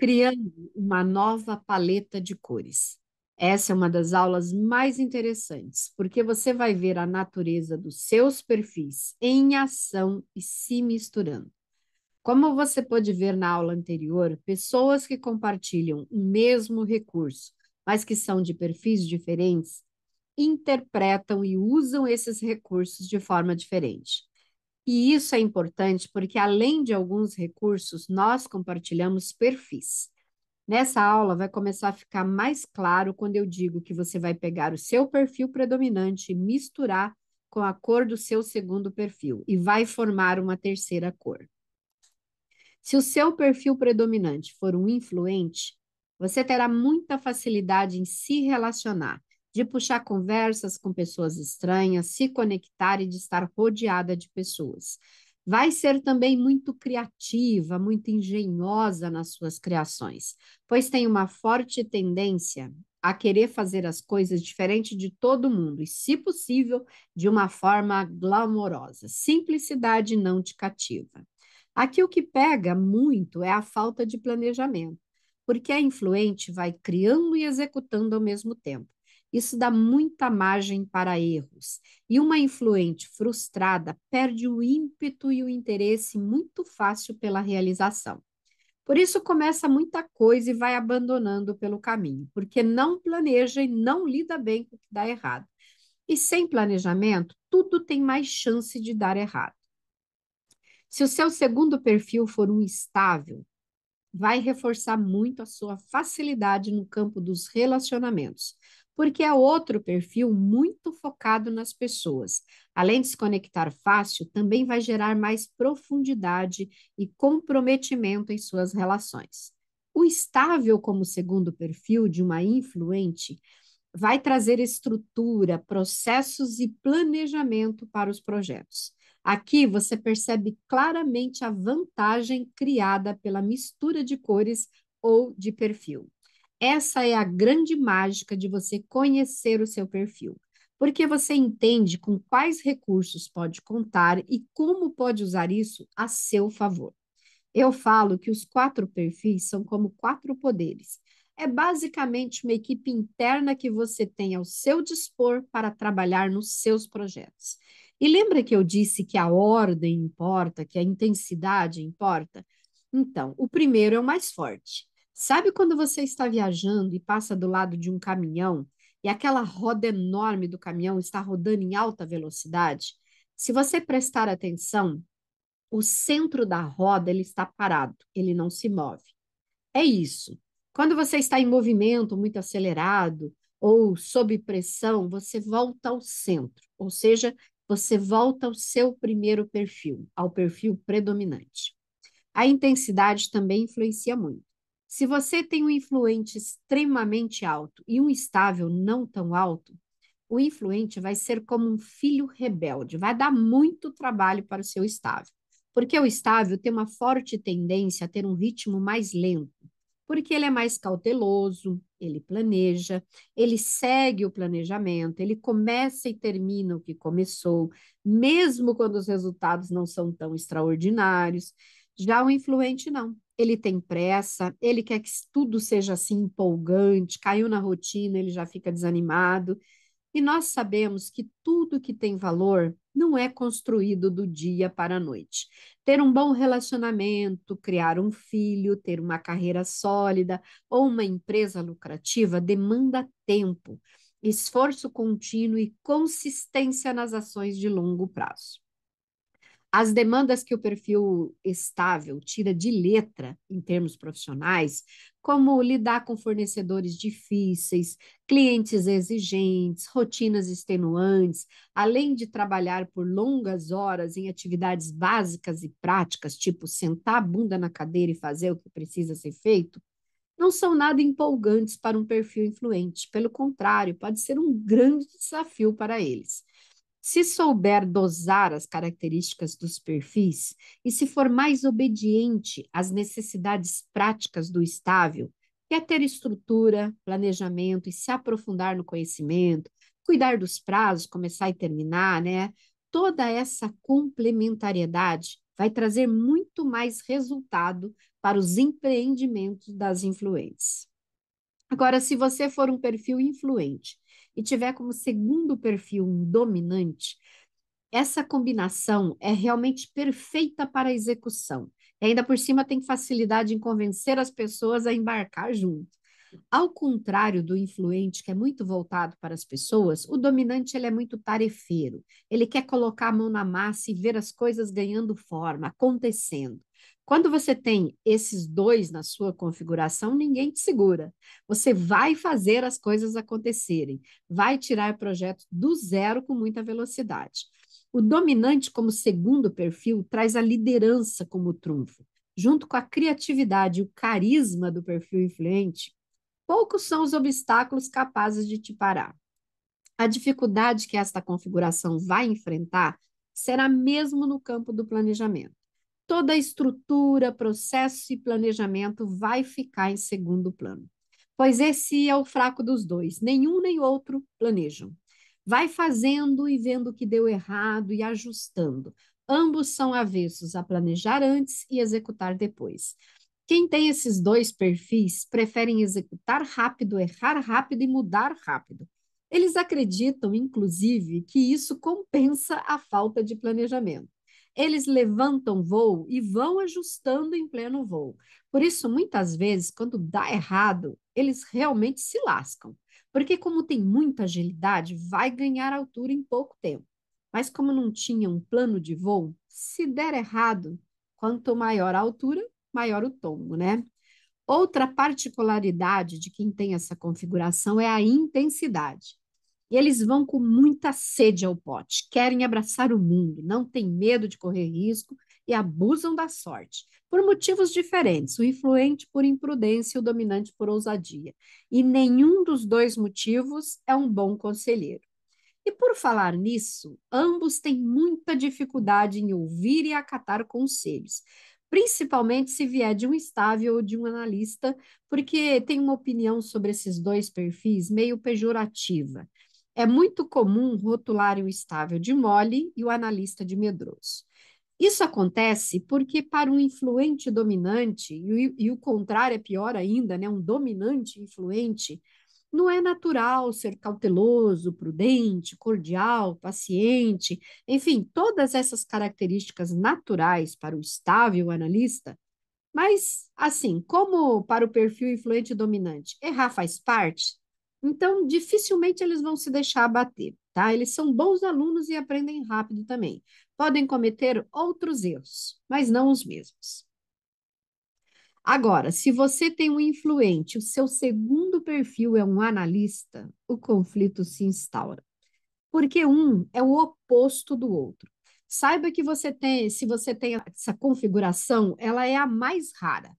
Criando uma nova paleta de cores. Essa é uma das aulas mais interessantes, porque você vai ver a natureza dos seus perfis em ação e se misturando. Como você pode ver na aula anterior, pessoas que compartilham o mesmo recurso, mas que são de perfis diferentes, interpretam e usam esses recursos de forma diferente. E isso é importante porque, além de alguns recursos, nós compartilhamos perfis. Nessa aula vai começar a ficar mais claro quando eu digo que você vai pegar o seu perfil predominante e misturar com a cor do seu segundo perfil e vai formar uma terceira cor. Se o seu perfil predominante for um influente, você terá muita facilidade em se relacionar, de puxar conversas com pessoas estranhas, se conectar e de estar rodeada de pessoas. Vai ser também muito criativa, muito engenhosa nas suas criações, pois tem uma forte tendência a querer fazer as coisas diferente de todo mundo e, se possível, de uma forma glamourosa. Simplicidade não te cativa. Aqui o que pega muito é a falta de planejamento, porque a influente vai criando e executando ao mesmo tempo. Isso dá muita margem para erros. E uma influente frustrada perde o ímpeto e o interesse muito fácil pela realização. Por isso começa muita coisa e vai abandonando pelo caminho, porque não planeja e não lida bem com o que dá errado. E sem planejamento, tudo tem mais chance de dar errado. Se o seu segundo perfil for um estável, vai reforçar muito a sua facilidade no campo dos relacionamentos, porque é outro perfil muito focado nas pessoas. Além de se conectar fácil, também vai gerar mais profundidade e comprometimento em suas relações. O estável, como segundo perfil de uma influente, vai trazer estrutura, processos e planejamento para os projetos. Aqui você percebe claramente a vantagem criada pela mistura de cores ou de perfil. Essa é a grande mágica de você conhecer o seu perfil, porque você entende com quais recursos pode contar e como pode usar isso a seu favor. Eu falo que os quatro perfis são como quatro poderes. É basicamente uma equipe interna que você tem ao seu dispor para trabalhar nos seus projetos. E lembra que eu disse que a ordem importa, que a intensidade importa? Então, o primeiro é o mais forte. Sabe quando você está viajando e passa do lado de um caminhão e aquela roda enorme do caminhão está rodando em alta velocidade? Se você prestar atenção, o centro da roda ele está parado, ele não se move. É isso. Quando você está em movimento muito acelerado ou sob pressão, você volta ao centro, ou seja, você volta ao seu primeiro perfil, ao perfil predominante. A intensidade também influencia muito. Se você tem um influente extremamente alto e um estável não tão alto, o influente vai ser como um filho rebelde, vai dar muito trabalho para o seu estável, porque o estável tem uma forte tendência a ter um ritmo mais lento, porque ele é mais cauteloso, ele planeja, ele segue o planejamento, ele começa e termina o que começou, mesmo quando os resultados não são tão extraordinários. Já o influente não. Ele tem pressa, ele quer que tudo seja assim empolgante, caiu na rotina, ele já fica desanimado. E nós sabemos que tudo que tem valor não é construído do dia para a noite. Ter um bom relacionamento, criar um filho, ter uma carreira sólida ou uma empresa lucrativa demanda tempo, esforço contínuo e consistência nas ações de longo prazo. As demandas que o perfil estável tira de letra em termos profissionais, como lidar com fornecedores difíceis, clientes exigentes, rotinas extenuantes, além de trabalhar por longas horas em atividades básicas e práticas, tipo sentar a bunda na cadeira e fazer o que precisa ser feito, não são nada empolgantes para um perfil influente. Pelo contrário, pode ser um grande desafio para eles. Se souber dosar as características dos perfis e se for mais obediente às necessidades práticas do estável, que é ter estrutura, planejamento e se aprofundar no conhecimento, cuidar dos prazos, começar e terminar, né? Toda essa complementariedade vai trazer muito mais resultado para os empreendimentos das influentes. Agora, se você for um perfil influente e tiver como segundo perfil um dominante, essa combinação é realmente perfeita para a execução. E ainda por cima tem facilidade em convencer as pessoas a embarcar junto. Ao contrário do influente, que é muito voltado para as pessoas, o dominante ele é muito tarefeiro. Ele quer colocar a mão na massa e ver as coisas ganhando forma, acontecendo. Quando você tem esses dois na sua configuração, ninguém te segura. Você vai fazer as coisas acontecerem, vai tirar projetos do zero com muita velocidade. O dominante, como segundo perfil, traz a liderança como trunfo. Junto com a criatividade e o carisma do perfil influente, poucos são os obstáculos capazes de te parar. A dificuldade que esta configuração vai enfrentar será mesmo no campo do planejamento. Toda a estrutura, processo e planejamento vai ficar em segundo plano, pois esse é o fraco dos dois, nenhum nem outro planejam. Vai fazendo e vendo o que deu errado e ajustando. Ambos são avessos a planejar antes e executar depois. Quem tem esses dois perfis preferem executar rápido, errar rápido e mudar rápido. Eles acreditam, inclusive, que isso compensa a falta de planejamento. Eles levantam voo e vão ajustando em pleno voo. Por isso, muitas vezes, quando dá errado, eles realmente se lascam. Porque, como tem muita agilidade, vai ganhar altura em pouco tempo. Mas, como não tinha um plano de voo, se der errado, quanto maior a altura, maior o tombo, né? Outra particularidade de quem tem essa configuração é a intensidade. E eles vão com muita sede ao pote, querem abraçar o mundo, não têm medo de correr risco e abusam da sorte, por motivos diferentes, o influente por imprudência e o dominante por ousadia. E nenhum dos dois motivos é um bom conselheiro. E por falar nisso, ambos têm muita dificuldade em ouvir e acatar conselhos, principalmente se vier de um estável ou de um analista, porque tem uma opinião sobre esses dois perfis meio pejorativa. É muito comum rotularem o estável de mole e o analista de medroso. Isso acontece porque, para um influente dominante, e o contrário é pior ainda, né? Um dominante influente, não é natural ser cauteloso, prudente, cordial, paciente, enfim, todas essas características naturais para o estável analista, mas, assim, como para o perfil influente e dominante, errar faz parte, então dificilmente eles vão se deixar abater, tá? Eles são bons alunos e aprendem rápido também. Podem cometer outros erros, mas não os mesmos. Agora, se você tem um influente, o seu segundo perfil é um analista, o conflito se instaura, porque um é o oposto do outro. Saiba que você tem, se você tem essa configuração, ela é a mais rara.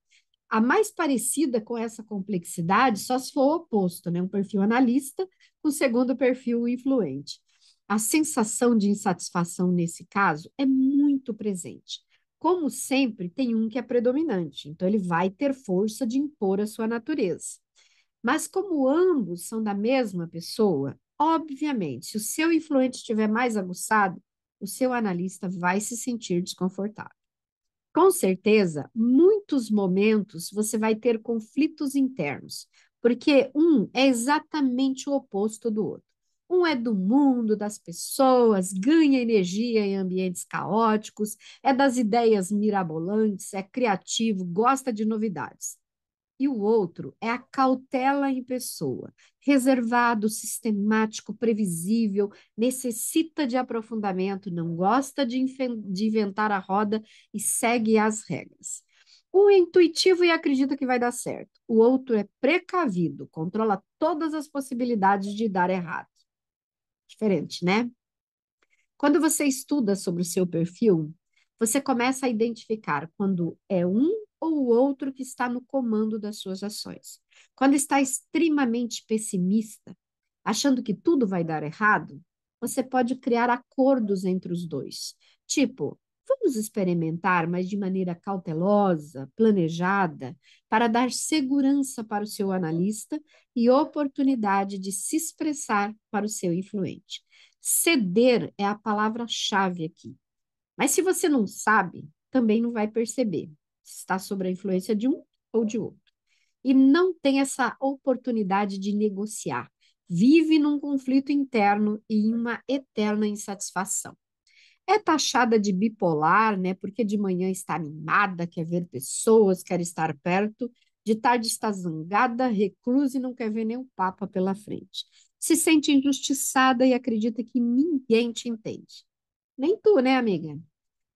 A mais parecida com essa complexidade, só se for o oposto, né? Um perfil analista com o segundo perfil influente. A sensação de insatisfação nesse caso é muito presente. Como sempre, tem um que é predominante, então ele vai ter força de impor a sua natureza. Mas como ambos são da mesma pessoa, obviamente, se o seu influente estiver mais aguçado, o seu analista vai se sentir desconfortável. Com certeza, muitos momentos você vai ter conflitos internos, porque um é exatamente o oposto do outro. Um é do mundo, das pessoas, ganha energia em ambientes caóticos, é das ideias mirabolantes, é criativo, gosta de novidades. E o outro é a cautela em pessoa, reservado, sistemático, previsível, necessita de aprofundamento, não gosta de inventar a roda e segue as regras. Um é intuitivo e acredita que vai dar certo. O outro é precavido, controla todas as possibilidades de dar errado. Diferente, né? Quando você estuda sobre o seu perfil, você começa a identificar quando é um ou o outro que está no comando das suas ações. Quando está extremamente pessimista, achando que tudo vai dar errado, você pode criar acordos entre os dois. Tipo, vamos experimentar, mas de maneira cautelosa, planejada, para dar segurança para o seu analista e oportunidade de se expressar para o seu influente. Ceder é a palavra-chave aqui. Mas se você não sabe, também não vai perceber se está sob a influência de um ou de outro. E não tem essa oportunidade de negociar. Vive num conflito interno e em uma eterna insatisfação. É taxada de bipolar, né? Porque de manhã está animada, quer ver pessoas, quer estar perto, de tarde está zangada, reclusa e não quer ver nem o Papa pela frente. Se sente injustiçada e acredita que ninguém te entende. Nem tu, né, amiga?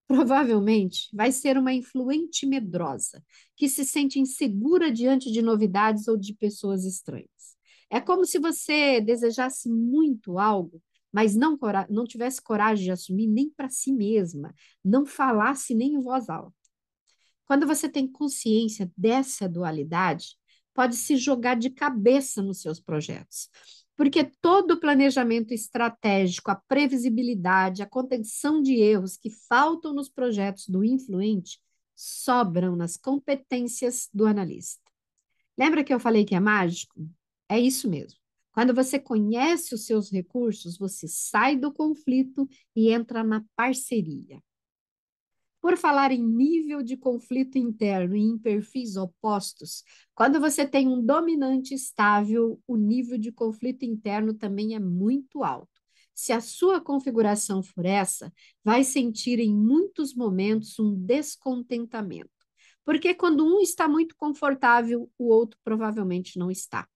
Provavelmente vai ser uma influente medrosa, que se sente insegura diante de novidades ou de pessoas estranhas. É como se você desejasse muito algo, mas não tivesse coragem de assumir nem para si mesma, não falasse nem em voz alta. Quando você tem consciência dessa dualidade, pode se jogar de cabeça nos seus projetos. Porque todo o planejamento estratégico, a previsibilidade, a contenção de erros que faltam nos projetos do influente sobram nas competências do analista. Lembra que eu falei que é mágico? É isso mesmo. Quando você conhece os seus recursos, você sai do conflito e entra na parceria. Por falar em nível de conflito interno e em perfis opostos, quando você tem um dominante estável, o nível de conflito interno também é muito alto. Se a sua configuração for essa, vai sentir em muitos momentos um descontentamento. Porque quando um está muito confortável, o outro provavelmente não está.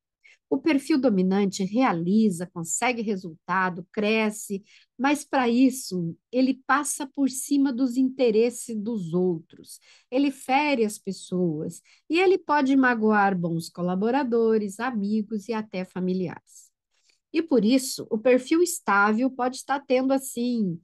O perfil dominante realiza, consegue resultado, cresce, mas para isso ele passa por cima dos interesses dos outros, ele fere as pessoas e ele pode magoar bons colaboradores, amigos e até familiares. E por isso, o perfil estável pode estar tendo, assim,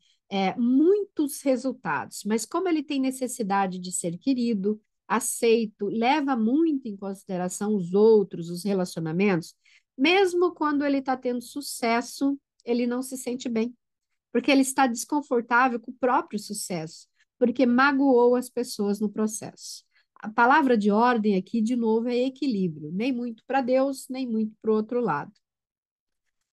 muitos resultados, mas como ele tem necessidade de ser querido, aceito, leva muito em consideração os outros, os relacionamentos, mesmo quando ele está tendo sucesso, ele não se sente bem, porque ele está desconfortável com o próprio sucesso, porque magoou as pessoas no processo. A palavra de ordem aqui, de novo, é equilíbrio, nem muito para Deus, nem muito para o outro lado.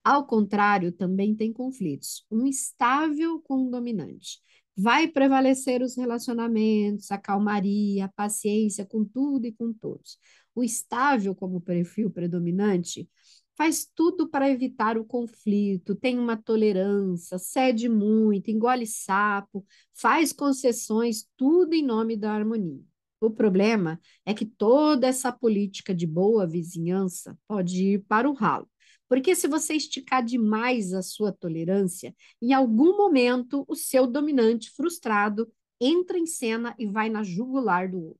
Ao contrário, também tem conflitos. Um estável com um dominante. Vai prevalecer os relacionamentos, a calmaria, a paciência com tudo e com todos. O estável, como perfil predominante, faz tudo para evitar o conflito, tem uma tolerância, cede muito, engole sapo, faz concessões, tudo em nome da harmonia. O problema é que toda essa política de boa vizinhança pode ir para o ralo. Porque se você esticar demais a sua tolerância, em algum momento o seu dominante frustrado entra em cena e vai na jugular do outro.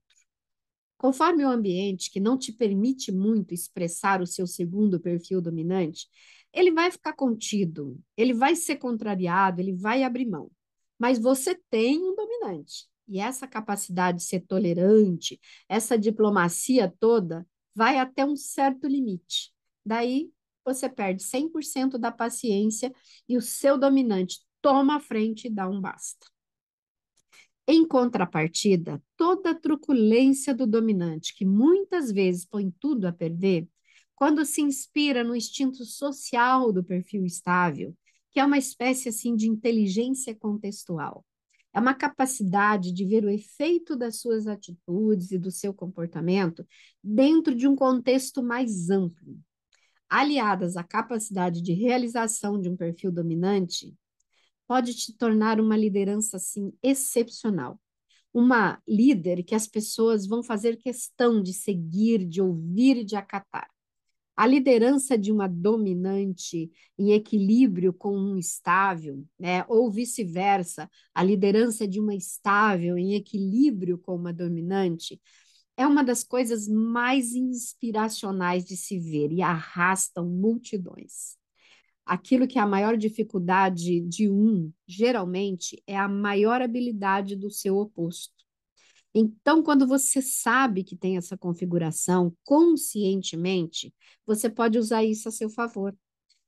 Conforme o ambiente que não te permite muito expressar o seu segundo perfil dominante, ele vai ficar contido, ele vai ser contrariado, ele vai abrir mão. Mas você tem um dominante. E essa capacidade de ser tolerante, essa diplomacia toda, vai até um certo limite. Daí você perde 100% da paciência e o seu dominante toma a frente e dá um basta. Em contrapartida, toda a truculência do dominante, que muitas vezes põe tudo a perder, quando se inspira no instinto social do perfil estável, que é uma espécie assim de inteligência contextual. É uma capacidade de ver o efeito das suas atitudes e do seu comportamento dentro de um contexto mais amplo. Aliadas à capacidade de realização de um perfil dominante, pode te tornar uma liderança assim excepcional. Uma líder que as pessoas vão fazer questão de seguir, de ouvir e de acatar. A liderança de uma dominante em equilíbrio com um estável, né, ou vice-versa, a liderança de uma estável em equilíbrio com uma dominante, é uma das coisas mais inspiracionais de se ver e arrastam multidões. Aquilo que é a maior dificuldade de um, geralmente, é a maior habilidade do seu oposto. Então, quando você sabe que tem essa configuração conscientemente, você pode usar isso a seu favor.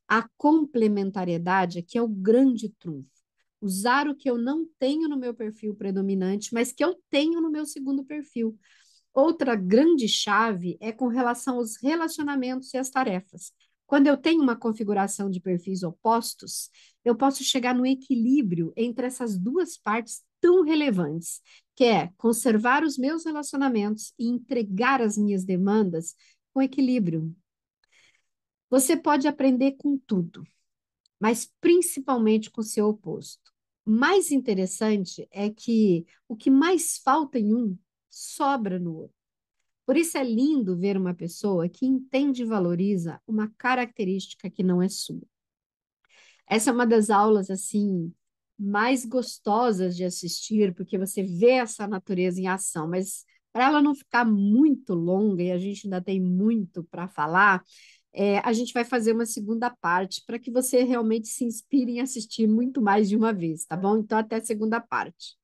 A complementariedade aqui é o grande trunfo. Usar o que eu não tenho no meu perfil predominante, mas que eu tenho no meu segundo perfil. Outra grande chave é com relação aos relacionamentos e às tarefas. Quando eu tenho uma configuração de perfis opostos, eu posso chegar no equilíbrio entre essas duas partes tão relevantes, que é conservar os meus relacionamentos e entregar as minhas demandas com equilíbrio. Você pode aprender com tudo, mas principalmente com o seu oposto. Mais interessante é que o que mais falta em um sobra no outro. Por isso é lindo ver uma pessoa que entende e valoriza uma característica que não é sua. Essa é uma das aulas assim mais gostosas de assistir, porque você vê essa natureza em ação, mas para ela não ficar muito longa e a gente ainda tem muito para falar, a gente vai fazer uma segunda parte para que você realmente se inspire em assistir muito mais de uma vez, tá bom? Então, até a segunda parte.